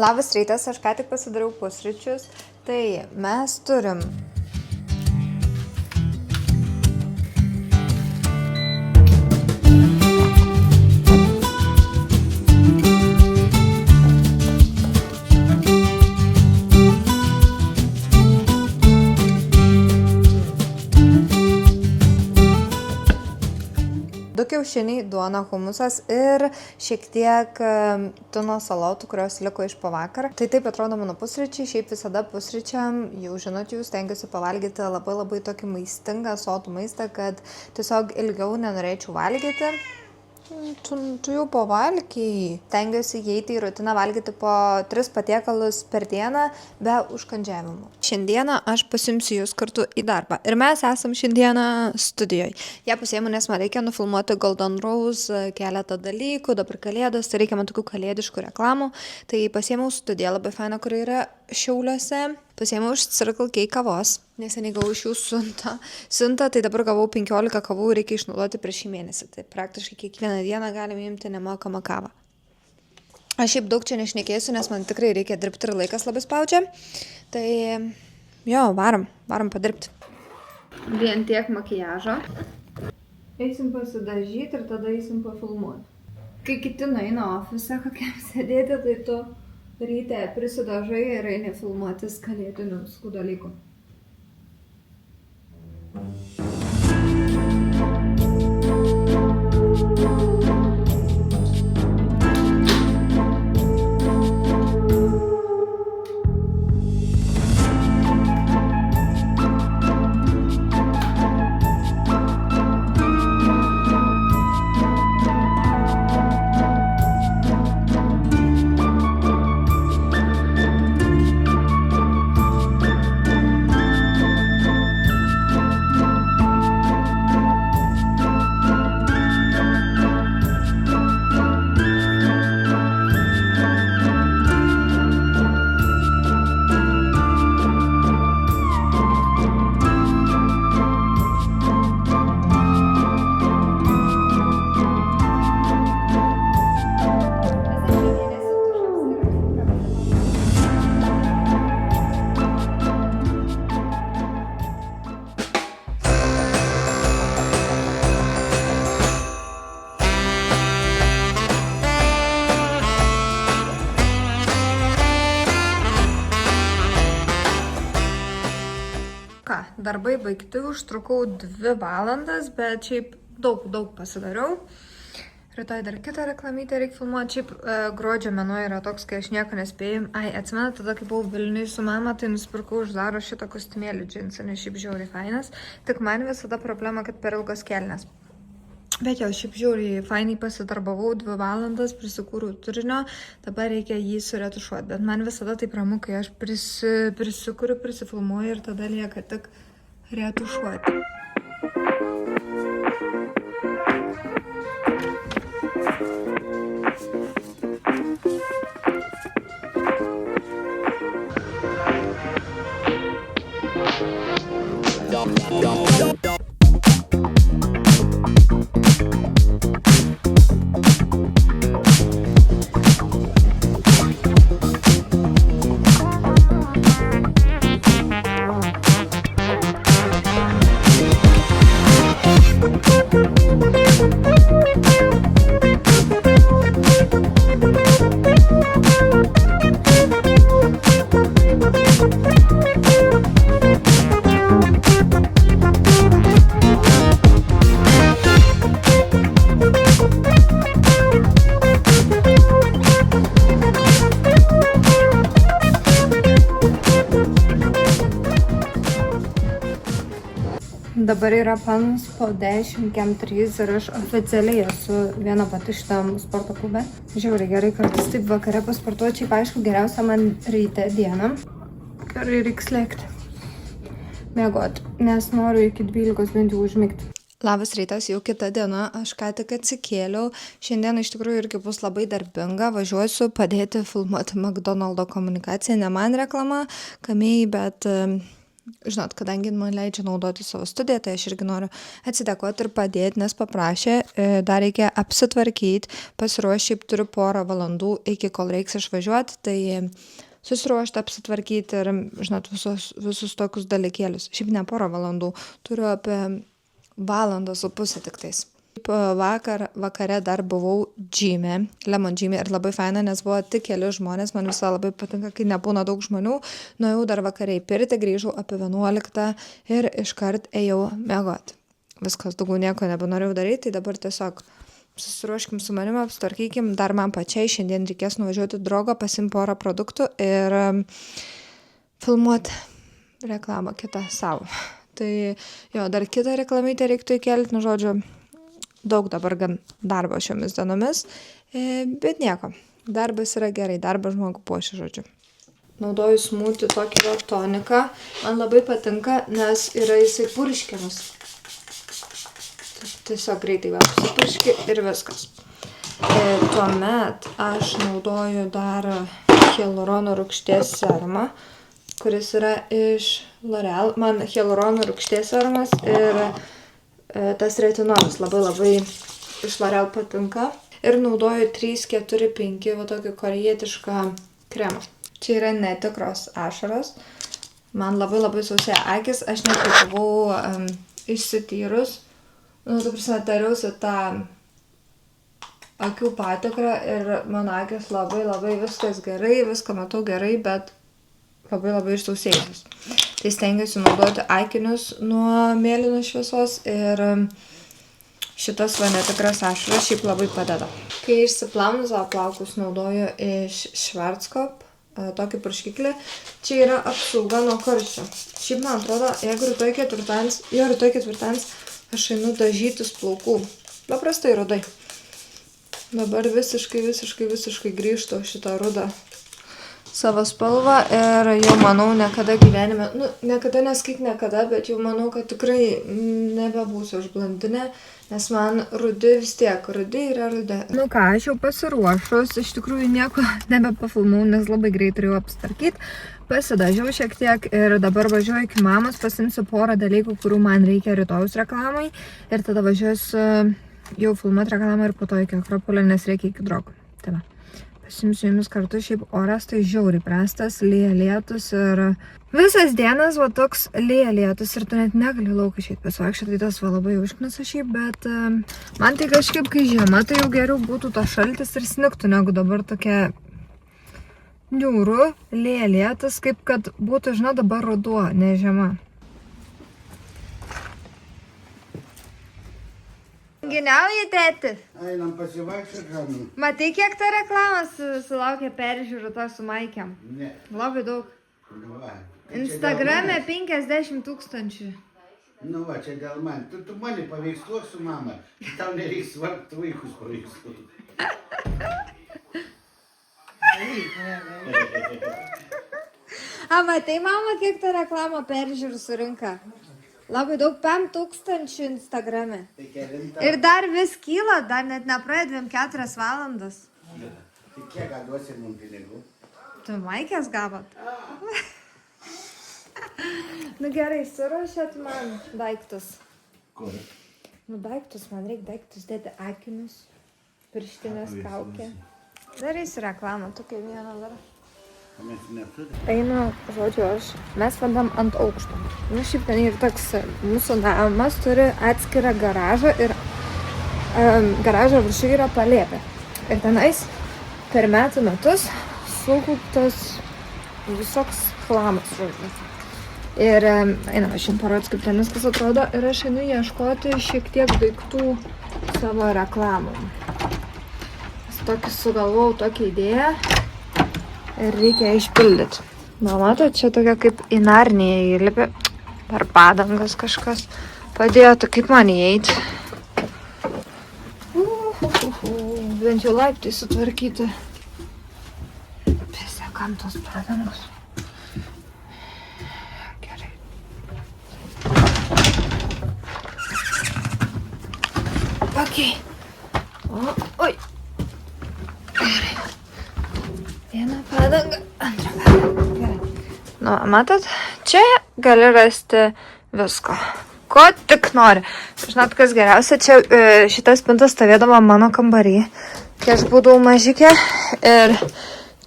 Labas rytas, aš ką tik pasidariau pusryčius. Tai mes turim du kiaušiniai, duona, humusas ir šiek tiek tuno salotų, kurios liko iš pavakar. Tai taip atrodo mano pusryčiai. Šiaip visada pusryčiam, jau žinot, jūs stengiuosi pavalgyti labai tokį maistingą, sotų maistą, kad tiesiog ilgiau nenorėčiau valgyti. Tu jau pavalgiai. Stengiuosi įeiti į rutiną valgyti po 3 patiekalus per dieną be užkandžiavimų. Šiandieną aš pasiimsiu jūs kartu į darbą. Ir mes esam šiandieną studijoje. Ją pasiėmu, nes man reikia nufilmuoti Golden Rose keletą dalykų. Dabar kalėdos, tai reikia man tokių kalėdiškų reklamų. Tai pasiėmiau studiją labai faina, kuri yra Šiauliuose. Pasiėmiau iš Circle K kavos. Neseniai gavau iš jų siuntą, tai dabar gavau 15 kavų ir reikia išnaudoti prieš šį mėnesį. Tai praktiškai kiekvieną dieną galime imti nemokamą kavą. Aš šiaip daug čia nešnekėsiu, nes man tikrai reikia dirbti ir laikas labai spaudžia. Tai jo, varom padirbti. Vien tiek makiažo. Eisim pasidažyti ir tada eisim pafilmuoti. Kai kiti nueina ofise kokiam sėdėti, tai tu ryte prisidažai ir eini filmuotis kalėdinių dalykų. Darbai baigti, užtrukau 2 valandas, bet šiaip daug pasidariau. Rytoj dar kitą reklamytę reikia filmuoti. Šiaip gruodžio mėnuo yra toks, kai aš nieko nespėjau. Atsimenu, tada kai buvau Vilniuj su mama, tai nusipirkau už Zaro šitą kostiumėlį džinsą, nes šiaip žiauriai fainas. Tik man visada problema, kad per ilgos kelnes. Bet jau šiaip žiauriai fainai pasidarbavau 2 valandas, prisikūriau turinio, dabar reikia jį suretušuoti. Bet man visada taip ramu, kai aš prisikūriu, prisifilmuoju ir tada lieka tik retušuoti. Dabar yra panas po 10:03 ir aš oficialiai esu viena pati šitam sporto klube. Žiauriai gerai kartais taip vakare pasportuoti, šiaip aišku geriausia man ryte dieną. Gerai reiks lėkti. Mėgoti, nes noriu iki 12 bent jau užmigti. Labas rytas, jau kita diena, aš ką tik atsikėliau. Šiandien iš tikrųjų irgi bus labai darbinga, važiuosiu padėti filmuoti McDonald's komunikaciją, ne man reklama, Kamėjai, bet Žinot, kadangi man leidžia naudoti savo studiją, tai aš irgi noriu atsidėkoti ir padėti, nes paprašė, dar reikia apsitvarkyti, pasiruošti, šiaip turiu porą valandų iki kol reiks išvažiuoti, tai susiruošti, apsitvarkyti ir, žinot, visus tokius dalykėlius. Šiaip ne porą valandų, turiu apie valandą su pusę tik tais. Vakare dar buvau džime, Lemon džime ir labai faina, nes buvo tik keli žmonės, man visą labai patinka, kai nebūna daug žmonių. Nuėjau dar vakare į pirtį, grįžau apie 11 ir iškart ėjau miegoti. Viskas, daugiau nieko nebenorėjau daryti, tai dabar tiesiog susiruoškim su manim, apsitvarkykim, dar man pačiai šiandien reikės nuvažiuoti Drogo, pasimti porą produktų ir filmuoti reklamą kitą savo. Tai jo, dar kitą reklamytę reiktų įkelti, nu žodžiu, daug dabar gan darbo šiomis dienomis, bet nieko, darbas yra gerai, darbas žmogų puošia, žodžiu. Naudoju smūtį tokį va toniką, man labai patinka, nes yra jisai purškiamas. Tiesiog greitai va apsipurški ir viskas. Tuomet aš naudoju dar hialurono rūgšties serumą, kuris yra iš L'Oreal. Man hialurono rūgšties serumas ir tas retinolas labai iš L'Oreal patinka. Ir naudoju 3, 4, 5 va tokį korėjietišką kremą. Čia yra netikros ašaros. Man labai sausia akis. Aš net buvau išsityrus. Nu, tu prasme, dariausi tą akių patikrą ir mano akis labai viskas gerai, viską matau gerai, bet labai išsausėjusius. Tai stengiuosi naudoti akinius nuo mėlynos šviesos ir šitas va netikras ašaras šiaip labai padeda. Kai išsiplaunu savo plaukus, naudoju iš Schwarzkopf tokį purškiklį. Čia yra apsauga nuo karščio. Šiaip man atrodo, jeigu rytoj ketvirtadienis aš einu dažytis plaukų. Paprastai rudai. Dabar visiškai grįžtu šitą rudą savo spalvą ir jau manau niekada gyvenime, niekada neskaik niekada, bet jau manau, kad tikrai nebebūsiu aš blondinė, nes man rudi vis tiek, rudi yra rudi. Nu ką, aš jau pasiruošus, iš tikrųjų nieko nebepafilmau, nes labai greit turėjau apsitvarkyti, pasidažiau šiek tiek ir dabar važiuoju iki mamos, pasimsiu porą dalykų, kurių man reikia rytojus reklamai ir tada važiuosiu jau filmuoti reklamą ir po to iki Akropolio, nes reikia iki Drogo. Tai va. Pasimsiu jumis kartu, šiaip oras tai žiauriai prastas, lyja lietus ir visas dienas va toks lyja lietus ir tu net negali lauk išeit pasivaikščioti, tai tas va labai užknisa šiaip, bet man tai kažkaip kai žiema, tai jau geriau būtų to šaltis ir snigtų, negu dabar tokia niūru, lyja lietus, kaip kad būtų, žinau, dabar ruduo, ne žiema. Giniauji, tėti? Einam pasivaikščiot, žinau. Matai, kiek ta reklama sulaukė peržiūrų to su Maikiam? Ne. Labai daug. Nu va. Instagrame 50 000. Nu va, čia dėl man. Tu mane paveiksluok su mama. Tau nereiks vargti vaikus paveiksluok. Matai, mama, kiek ta reklama peržiūrų surinka? Labai daug, 5000 Instagrame. Ir dar vis kyla, dar net nepraėjo 4 valandas. Tai kiek duosi mums pinigų? Tu Maikės gavot? Nu gerai, suruošėt man daiktus. Kur? Nu daiktus, man reikia daiktus dėti akinius, pirštinės kaukę. Darysiu reklamą, tokia vieną dar. Mes neturi. Einu, žodžiu, mes vandam ant aukšto. Nu, šiaip ten ir toks, mūsų namas turi atskirą garažą ir garažo viršuje yra palėpė. Ir tenais per metus sukauptas visoks chlamas, žodžiu. Ir einam, aš jums parodys, kaip ten viskas atrodo ir aš einu ieškoti šiek tiek daiktų savo reklamom. Aš tokį sugalvojau tokią idėją. Ir reikia išpildyti. Na, matot, čia tokia kaip į Narniją įlipė. Per padangas kažkas padėjo, tai kaip man įeiti. Bent jau laiptai sutvarkyti. Pėse, kam tos padangos? Gerai. Okay. Oi. Gerai. Vieną padangą, antrą padangą. Gerai. Nu, matot, čia gali rasti visko. Ko tik nori. Žinot, kas geriausia, čia šita spinta stovėdama mano kambarį, kai aš būdavau mažikė ir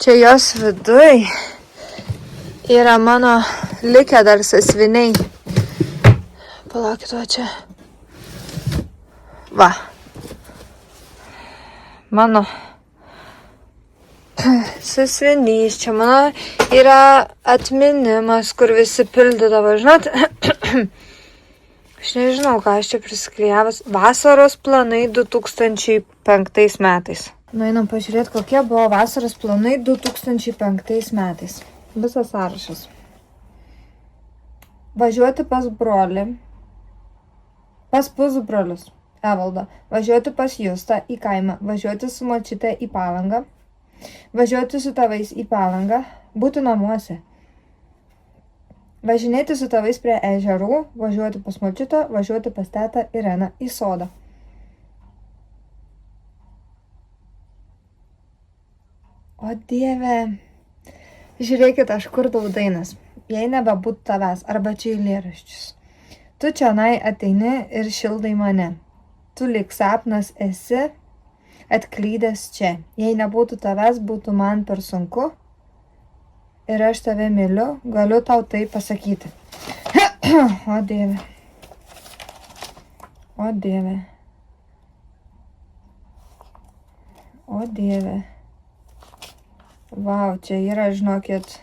čia jos viduj yra mano likę dar sąsviniai. Palaukit, va čia. Va. Mano sąsvinys, čia mano yra atminimas, kur visi pildydavo, žinot. Aš nežinau, ką aš čia prisiklijavęs. Vasaros planai 2005 metais. Nueinam pažiūrėti, kokie buvo vasaros planai 2005 metais. Visas sąrašas. Važiuoti pas brolį, pas pusbrolius, Evaldą, važiuoti pas Justą į kaimą, važiuoti su močiute į Palangą, važiuoti su tėvais į Palangą, būti namuose, važinėti su tėvais prie ežerų, važiuoti pas močiutę, važiuoti pas tetą Ireną į sodą. O Dieve, žiūrėkit, aš kurdavau dainas, jei nebebūtų tavęs, arba čia eilėraščius. Tu čionai ateini ir šildai mane. Tu lyg sapnas esi atklydęs čia. Jei nebūtų tavęs, būtų man per sunku. Ir aš tave myliu, galiu tau tai pasakyti. O Dieve. O Dieve. O Dieve. Vau, čia yra, žinokit.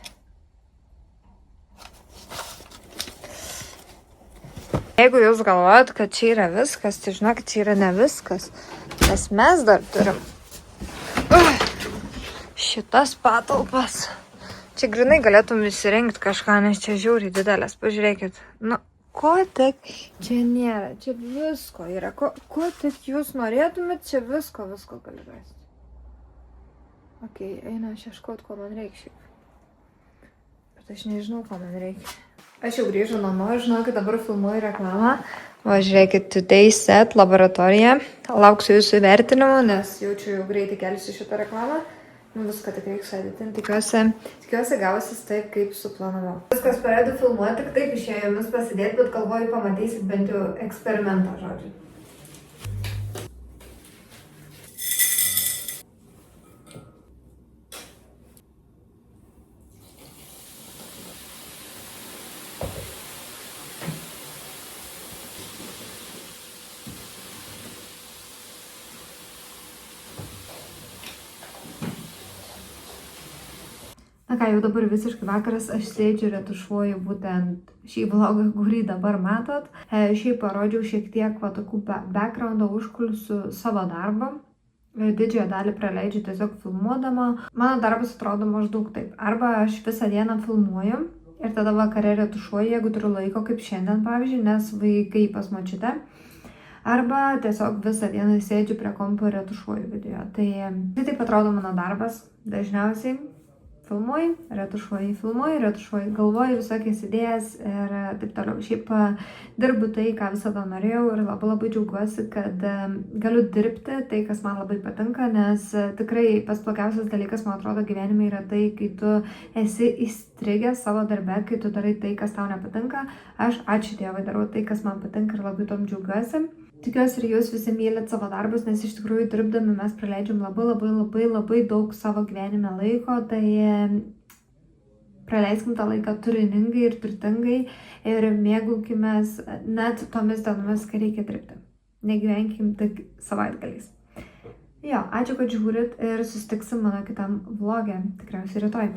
Jeigu jūs galvojat, kad čia yra viskas, tai žinokit, čia yra ne viskas. Nes mes dar turim šitas patalpas. Čia grinai galėtum įsirengti kažką, nes čia žiauriai didelės. Pažiūrėkit. Nu, ko tik čia nėra. Čia visko yra. Ko tik jūs norėtumėt, čia visko gali rasti. Ok, eina aš ieškot, ko man reikia šiaip. Bet aš nežinau, ko man reikia. Aš jau grįžau namo, žinokit, dabar filmuoju reklamą. Va, žiūrėkit, Today Set laboratorija. Lauksiu jūsų įvertinimo, nes jaučiu jau greitai kelsiu šitą reklamą. Nu, viską tik reiks editinti. Tikiuosi gausis taip, kaip suplanavau. Viskas pradedu filmuoti, tik taip išėjo jumis pasidėti, bet galvoju, pamatysit bent jau eksperimentą, žodžiu. Na ką, jau dabar visiškai vakaras, aš sėdžiu retušuoju būtent šį vlogą, kurį dabar matot. Šiaip parodžiau šiek tiek va tokių backgroundo užkulisių savo darbą. Didžiąją dalį praleidžiu tiesiog filmuodama. Mano darbas atrodo maždaug taip. Arba aš visą dieną filmuoju ir tada vakare retušuoju, jeigu turiu laiko, kaip šiandien, pavyzdžiui, nes vaikai pas močiutę. Arba tiesiog visą dieną sėdžiu prie kompo ir retušuoju video. Tai taip atrodo mano darbas dažniausiai. Filmuoju, retušuoju, galvoju visokias idėjas ir taip toliau. Šiaip dirbu tai, ką visada norėjau ir labai džiaugiuosi, kad galiu dirbti tai, kas man labai patinka, nes tikrai pats blogiausias dalykas, man atrodo, gyvenime yra tai, kai tu esi įstrigęs savo darbe, kai tu darai tai, kas tau nepatinka. Aš, ačiū Dievui, darau tai, kas man patinka ir labai tom džiaugiuosi. Tikiuosi ir jūs visi mylit savo darbus, nes iš tikrųjų dirbdami mes praleidžiam labai daug savo gyvenime laiko, tai praleiskim tą laiką turiningai ir turtingai ir mėgaukimės net tomis dienomis, kai reikia dirbti. Negyvenkim tik savaitgaliais. Jo, ačiū, kad žiūrit ir susitiksim mano kitam vloge, tikriausiai rytoj.